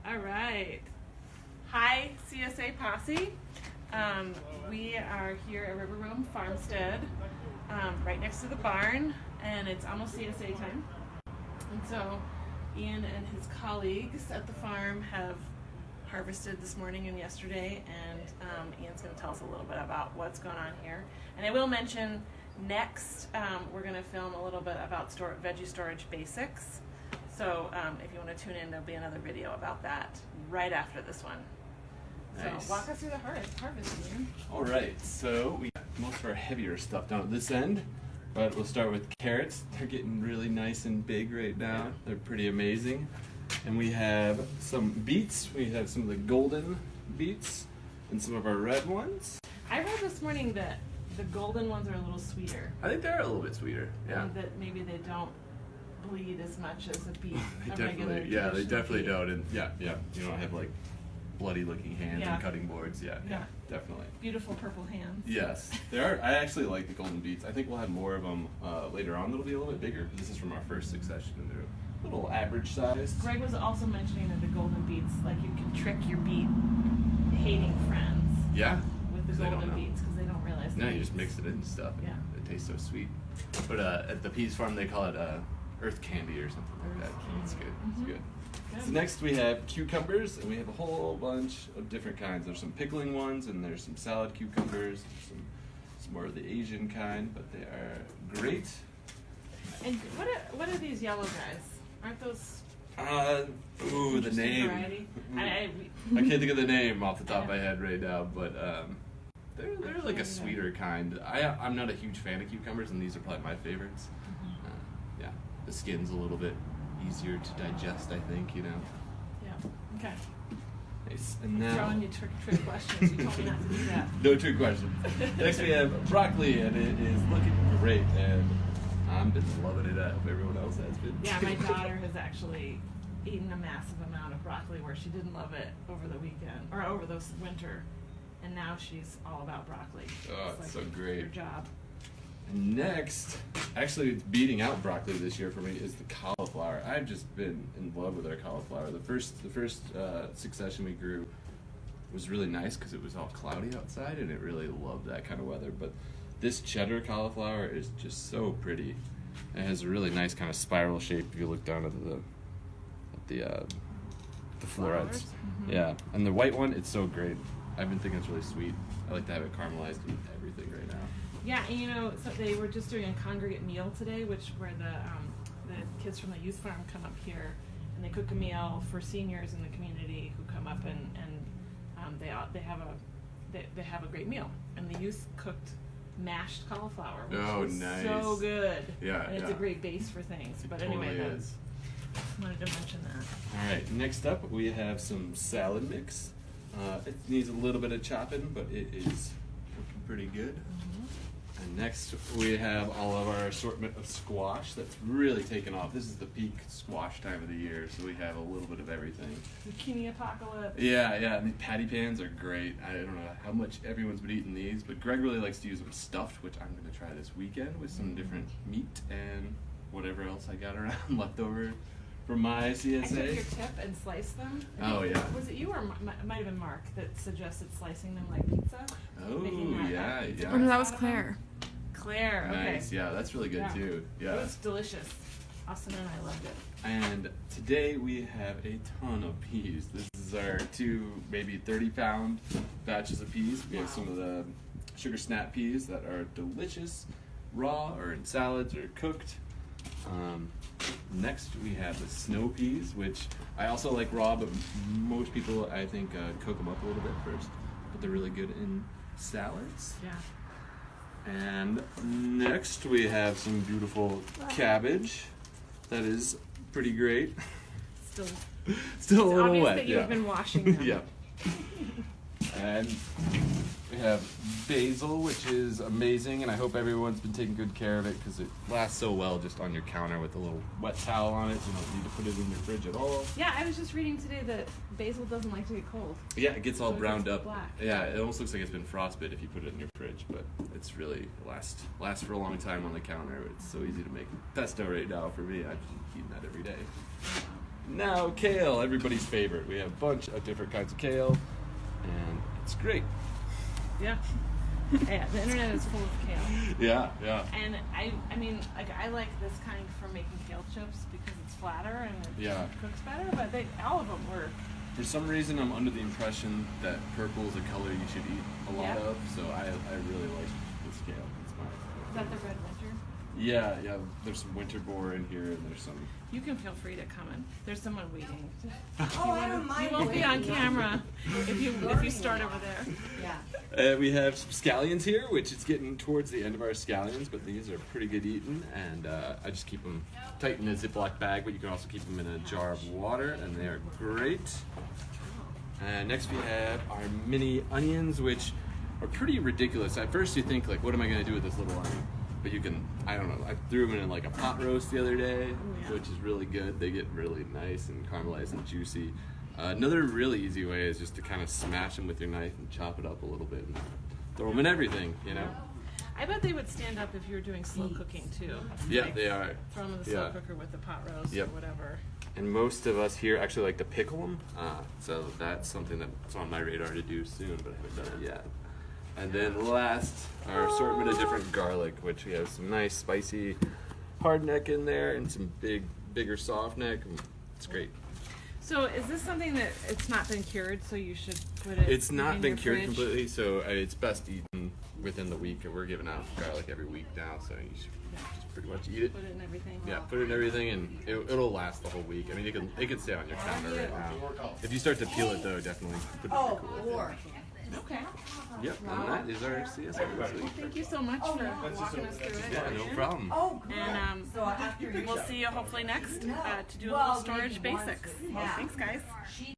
All right. Hi, CSA Posse. We are here at River Room Farmstead, right next to the barn, and it's almost CSA time. And so Ian and his colleagues at the farm have harvested this morning and yesterday, and Ian's going to tell us a little bit about what's going on here. And I will mention next, we're going to film a little bit about veggie storage basics. So if you want to tune in, there'll be another video about that right after this one. Nice. So walk us through the harvest, Ian. All right, so we got most of our heavier stuff down at this end, but we'll start with carrots. They're getting really nice and big right now. They're pretty amazing. And we have some beets. We have some of the golden beets and some of our red ones. I read this morning that the golden ones are a little sweeter. I think they're a little bit sweeter, yeah. And that maybe they don't bleed as much as a beet. They definitely don't. And yeah, you don't have like bloody looking hands and cutting boards. Yeah, definitely. Beautiful purple hands. Yes, they are. I actually like the golden beets. I think we'll have more of them later on. That'll be a little bit bigger. This is from our first succession, and they're a little average size. Greg was also mentioning that the golden beets, like you can trick your beet hating friends. Yeah. With the golden beets because they don't realize. No, you just mix it into stuff. And it tastes so sweet. But at the Peas Farm, they call it earth candy or something like that. It's good. It's good. So next we have cucumbers, and we have a whole bunch of different kinds. There's some pickling ones, and there's some salad cucumbers, some more of the Asian kind, but they are great. And what are these yellow guys? Aren't those? The name. I can't think of the name off the top of my head right now, but they're like a sweeter kind. I'm not a huge fan of cucumbers, and these are probably my favorites. The skin's a little bit easier to digest, I think, you know. Yeah. Okay. Nice. And now throwing you trick questions. You told me not to do that. No trick questions. Next we have broccoli, and it is looking great, and I've been loving it. I hope everyone else has been. Yeah, my daughter has actually eaten a massive amount of broccoli where she didn't love it over the weekend or over the winter, and now she's all about broccoli. Oh, it's so great. Your job. And next, actually it's beating out broccoli this year for me, is the cauliflower. I've just been in love with our cauliflower. The first succession we grew was really nice because it was all cloudy outside, and it really loved that kind of weather. But this cheddar cauliflower is just so pretty. It has a really nice kind of spiral shape if you look down at the florets. Mm-hmm. Yeah, and the white one, it's so great. I've been thinking it's really sweet. I like to have it caramelized with everything right now. Yeah, and so they were just doing a congregate meal today, where the kids from the youth farm come up here, and they cook a meal for seniors in the community who come up, and they have a great meal. And the youth cooked mashed cauliflower, which is nice. So good. Yeah, and it's a great base for things. But anyway, I wanted to mention that. All right, next up we have some salad mix. It needs a little bit of chopping, but it is looking pretty good. And next we have all of our assortment of squash that's really taken off. This is the peak squash time of the year, so we have a little bit of everything. Zucchini apocalypse. Yeah, and the patty pans are great. I don't know how much everyone's been eating these, but Greg really likes to use them stuffed, which I'm going to try this weekend with some different meat and whatever else I got around left over from my CSA. I took your tip and sliced them. Oh, yeah. Was it you or it might have been Mark that suggested slicing them like pizza? Oh, yeah. Oh, no, that was Claire. Claire, okay. Nice, yeah, that's really good too. Yeah. It was delicious. Austin and I loved it. And today we have a ton of peas. This is our 2, maybe 30-pound batches of peas. We have some of the sugar snap peas that are delicious, raw or in salads or cooked. Next we have the snow peas, which I also like raw, but most people, I think, cook them up a little bit first. But they're really good in salads. Yeah. And next we have some beautiful cabbage. That is pretty great. Still a little wet. That you've been washing them. Yeah. And we have basil, which is amazing, and I hope everyone's been taking good care of it because it lasts so well just on your counter with a little wet towel on it. You don't need to put it in your fridge at all. Yeah, I was just reading today that basil doesn't like to get cold. Yeah, it gets all browned up. Black. Yeah, it almost looks like it's been frostbit if you put it in your fridge, but it's really lasts for a long time on the counter. It's so easy to make pesto right now for me. I'm eating that every day. Now kale, everybody's favorite. We have a bunch of different kinds of kale, and it's great. Yeah. Yeah, the internet is full of kale. Yeah, yeah. And I mean, like I like this kind for making kale chips because it's flatter and it cooks better. But all of them work. For some reason, I'm under the impression that purple is a color you should eat a lot of. So I really like this kale. It's my Is that the red winter? Yeah. There's some winter boar in here, and there's some. You can feel free to come in. There's someone waiting. Oh, I don't mind. You won't be on camera if you start over there. Yeah. We have some scallions here, which is getting towards the end of our scallions, but these are pretty good eating, and I just keep them tight in a Ziploc bag, but you can also keep them in a jar of water, and they are great. And next we have our mini onions, which are pretty ridiculous. At first you think, like, what am I going to do with this little onion? But you can, I don't know, I threw them in like a pot roast the other day, which is really good. They get really nice and caramelized and juicy. Another really easy way is just to kind of smash them with your knife and chop it up a little bit and throw them in everything, you know? I bet they would stand up if you were doing slow cooking too. Yeah, Like, they are. Throw them in the slow cooker with the pot roast or whatever. And most of us here actually like to pickle them, so that's something that's on my radar to do soon, but I haven't done it yet. And then last, our assortment of different garlic, which we have some nice spicy hard neck in there and some bigger soft neck. It's great. So is this something that it's not been cured, so you should put it It's not in been your cured fridge? completely, so it's best eaten within the week. And we're giving out garlic every week now, so you should just pretty much eat it. Put it in everything. Yeah, put it in everything, and it'll last the whole week. I mean, it can stay on your counter right now. If you start to peel it, though, definitely put it in Oh, the cooler. Lord. Okay. Yep, and that is our CSR this week. Thank you so much for walking us through it. Yeah, no problem. Oh, good. And So after you we'll see you hopefully next to do a Well, little storage maybe once, basics. but yeah. Thanks, guys.